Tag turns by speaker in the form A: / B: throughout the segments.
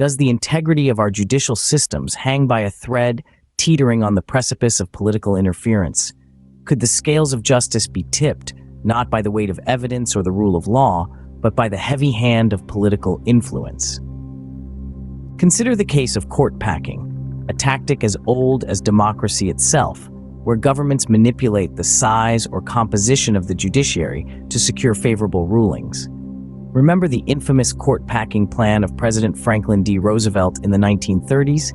A: Does the integrity of our judicial systems hang by a thread, teetering on the precipice of political interference? Could the scales of justice be tipped, not by the weight of evidence or the rule of law, but by the heavy hand of political influence? Consider the case of court packing, a tactic as old as democracy itself, where governments manipulate the size or composition of the judiciary to secure favorable rulings. Remember the infamous court packing plan of President Franklin D. Roosevelt in the 1930s?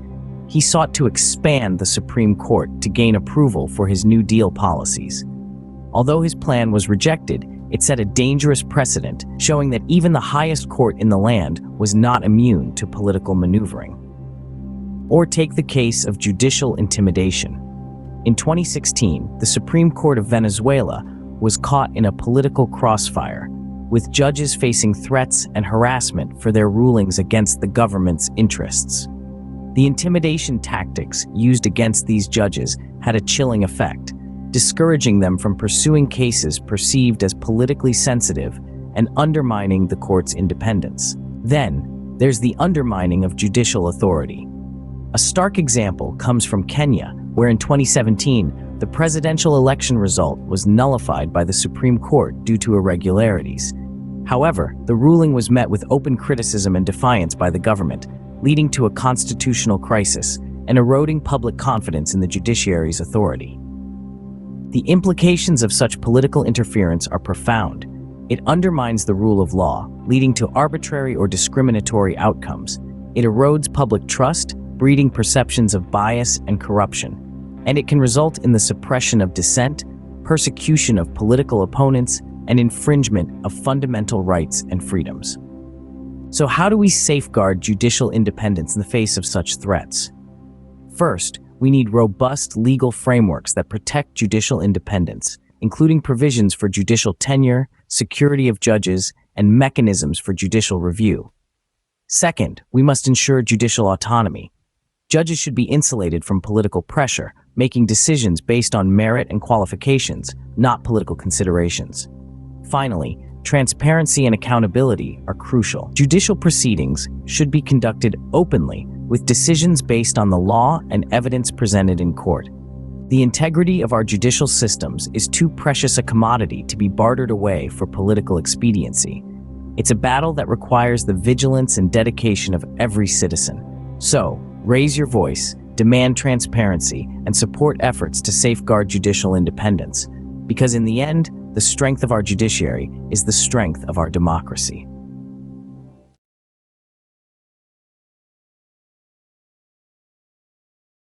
A: He sought to expand the Supreme Court to gain approval for his New Deal policies. Although his plan was rejected, it set a dangerous precedent, showing that even the highest court in the land was not immune to political maneuvering. Or take the case of judicial intimidation. In 2016, the Supreme Court of Venezuela was caught in a political crossfire, with judges facing threats and harassment for their rulings against the government's interests. The intimidation tactics used against these judges had a chilling effect, discouraging them from pursuing cases perceived as politically sensitive and undermining the court's independence. Then, there's the undermining of judicial authority. A stark example comes from Kenya, where in 2017, the presidential election result was nullified by the Supreme Court due to irregularities. However, the ruling was met with open criticism and defiance by the government, leading to a constitutional crisis and eroding public confidence in the judiciary's authority. The implications of such political interference are profound. It undermines the rule of law, leading to arbitrary or discriminatory outcomes. It erodes public trust, breeding perceptions of bias and corruption. And it can result in the suppression of dissent, persecution of political opponents, and infringement of fundamental rights and freedoms. So how do we safeguard judicial independence in the face of such threats? First, we need robust legal frameworks that protect judicial independence, including provisions for judicial tenure, security of judges, and mechanisms for judicial review. Second, we must ensure judicial autonomy. Judges should be insulated from political pressure, making decisions based on merit and qualifications, not political considerations. Finally, transparency and accountability are crucial. Judicial proceedings should be conducted openly, with decisions based on the law and evidence presented in court. The integrity of our judicial systems is too precious a commodity to be bartered away for political expediency. It's a battle that requires the vigilance and dedication of every citizen. So, raise your voice, demand transparency, and support efforts to safeguard judicial independence. Because in the end, the strength of our judiciary is the strength of our democracy.